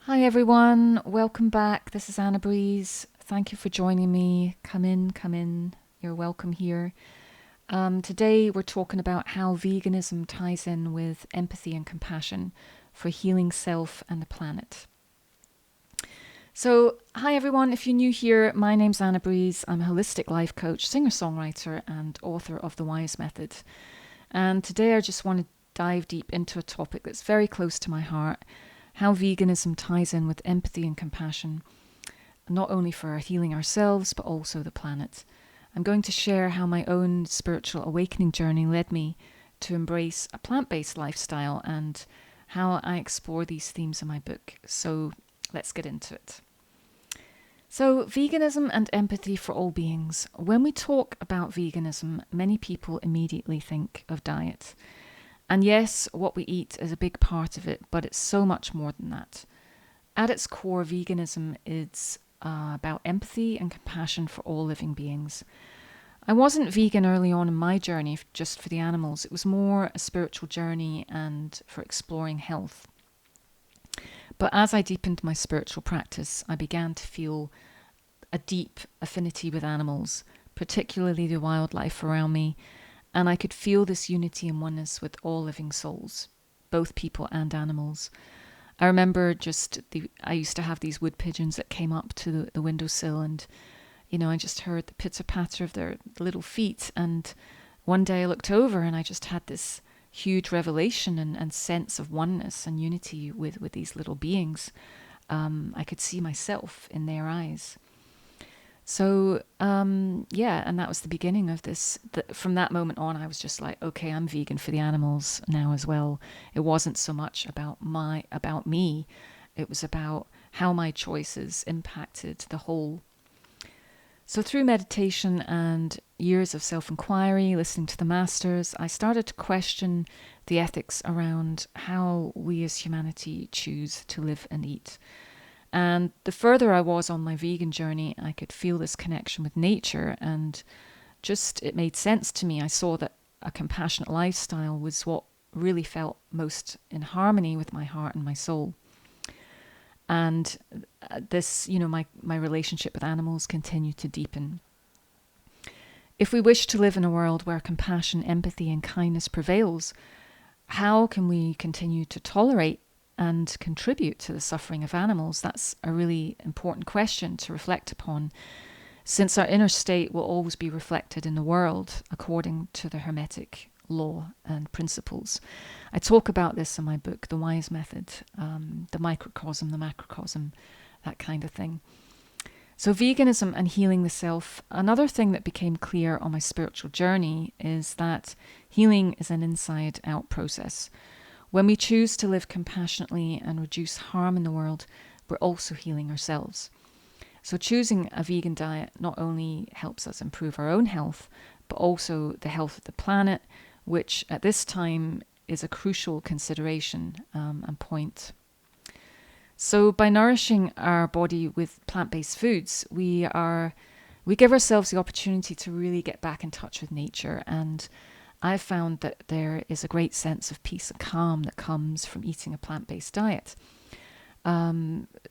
Hi everyone, welcome back. This is Anabrese. Thank you for joining me. Come in, come in. You're welcome here. Today we're talking about how veganism ties in with empathy and compassion for healing self and the planet. So, hi everyone. If you're new here, my name's Anabrese. I'm a holistic life coach, singer-songwriter, and author of The Wise Method. And today I just want to dive deep into a topic that's very close to my heart: how veganism ties in with empathy and compassion, not only for healing ourselves, but also the planet. I'm going to share how my own spiritual awakening journey led me to embrace a plant-based lifestyle and how I explore these themes in my book. So let's get into it. So, veganism and empathy for all beings. When we talk about veganism, many people immediately think of diet. And yes, what we eat is a big part of it, but it's so much more than that. At its core, veganism is about empathy and compassion for all living beings. I wasn't vegan early on in my journey just for the animals. It was more a spiritual journey and for exploring health. But as I deepened my spiritual practice, I began to feel a deep affinity with animals, particularly the wildlife around me, and I could feel this unity and oneness with all living souls, both people and animals. I remember I used to have these wood pigeons that came up to the windowsill, and, I just heard the pitter-patter of their little feet. And one day I looked over and I just had this huge revelation and sense of oneness and unity with these little beings. I could see myself in their eyes. So, and that was the beginning of this. From that moment on, I was just like, okay, I'm vegan for the animals now as well. It wasn't so much about me. It was about how my choices impacted the whole. So through meditation and years of self-inquiry, listening to the masters, I started to question the ethics around how we as humanity choose to live and eat. And the further I was on my vegan journey, I could feel this connection with nature, and just it made sense to me. I saw that a compassionate lifestyle was what really felt most in harmony with my heart and my soul. And this, my relationship with animals continued to deepen. If we wish to live in a world where compassion, empathy, and kindness prevails, how can we continue to tolerate and contribute to the suffering of animals? That's a really important question to reflect upon, since our inner state will always be reflected in the world according to the Hermetic law and principles. I talk about this in my book, The Wise Method, the microcosm, the macrocosm, that kind of thing. So veganism and healing the self. Another thing that became clear on my spiritual journey is that healing is an inside-out process. When we choose to live compassionately and reduce harm in the world, we're also healing ourselves. So choosing a vegan diet not only helps us improve our own health, but also the health of the planet, which at this time is a crucial consideration and point. So by nourishing our body with plant-based foods, we give ourselves the opportunity to really get back in touch with nature. And I've found that there is a great sense of peace and calm that comes from eating a plant-based diet.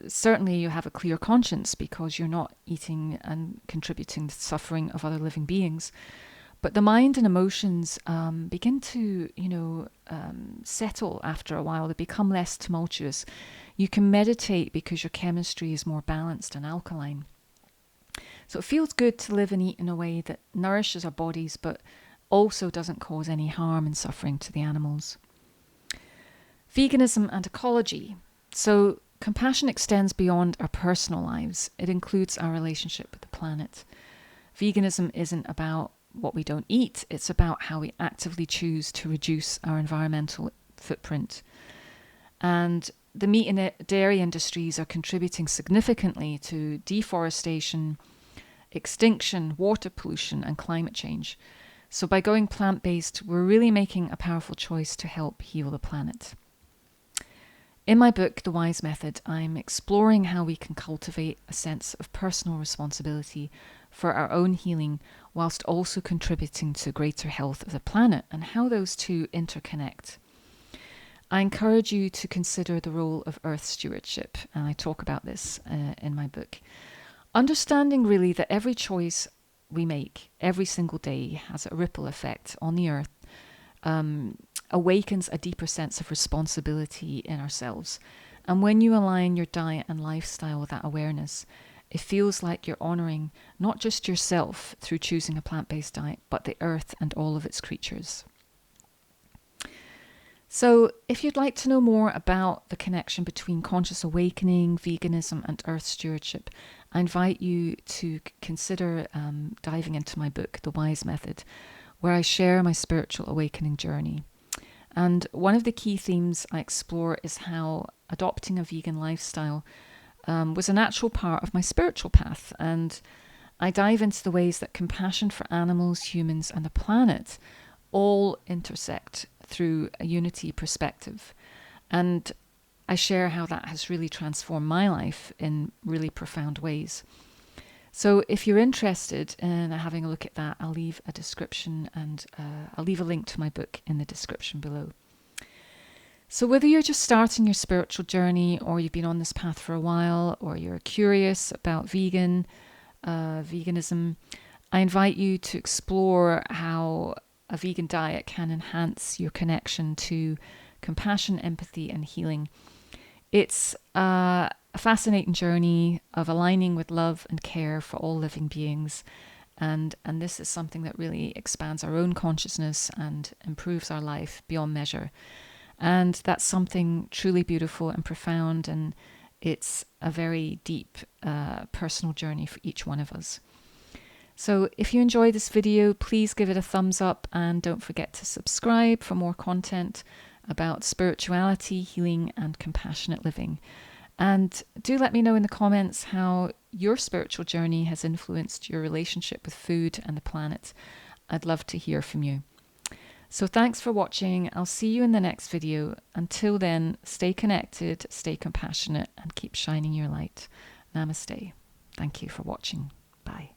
Certainly you have a clear conscience because you're not eating and contributing to the suffering of other living beings. But the mind and emotions begin to, settle after a while. They become less tumultuous. You can meditate because your chemistry is more balanced and alkaline. So it feels good to live and eat in a way that nourishes our bodies, but also doesn't cause any harm and suffering to the animals. Veganism and ecology. So compassion extends beyond our personal lives. It includes our relationship with the planet. Veganism isn't about what we don't eat. It's about how we actively choose to reduce our environmental footprint. And the meat and dairy industries are contributing significantly to deforestation, extinction, water pollution, and climate change. So by going plant-based, we're really making a powerful choice to help heal the planet. In my book, The Wise Method, I'm exploring how we can cultivate a sense of personal responsibility for our own healing whilst also contributing to greater health of the planet, and how those two interconnect. I encourage you to consider the role of earth stewardship, and I talk about this in my book. Understanding really that every choice we make every single day has a ripple effect on the earth, awakens a deeper sense of responsibility in ourselves. And when you align your diet and lifestyle with that awareness, it feels like you're honouring not just yourself through choosing a plant-based diet, but the earth and all of its creatures. So if you'd like to know more about the connection between conscious awakening, veganism, and earth stewardship, I invite you to consider diving into my book, The Wise Method, where I share my spiritual awakening journey. And one of the key themes I explore is how adopting a vegan lifestyle was a natural part of my spiritual path. And I dive into the ways that compassion for animals, humans, and the planet all intersect through a unity perspective. And I share how that has really transformed my life in really profound ways. So if you're interested in having a look at that, I'll leave a description and I'll leave a link to my book in the description below. So whether you're just starting your spiritual journey, or you've been on this path for a while, or you're curious about veganism, I invite you to explore how a vegan diet can enhance your connection to compassion, empathy, and healing. It's a fascinating journey of aligning with love and care for all living beings. And this is something that really expands our own consciousness and improves our life beyond measure. And that's something truly beautiful and profound. And it's a very deep personal journey for each one of us. So if you enjoyed this video, please give it a thumbs up, and don't forget to subscribe for more content about spirituality, healing, and compassionate living. And do let me know in the comments how your spiritual journey has influenced your relationship with food and the planet. I'd love to hear from you. So thanks for watching. I'll see you in the next video. Until then, stay connected, stay compassionate, and keep shining your light. Namaste. Thank you for watching. Bye.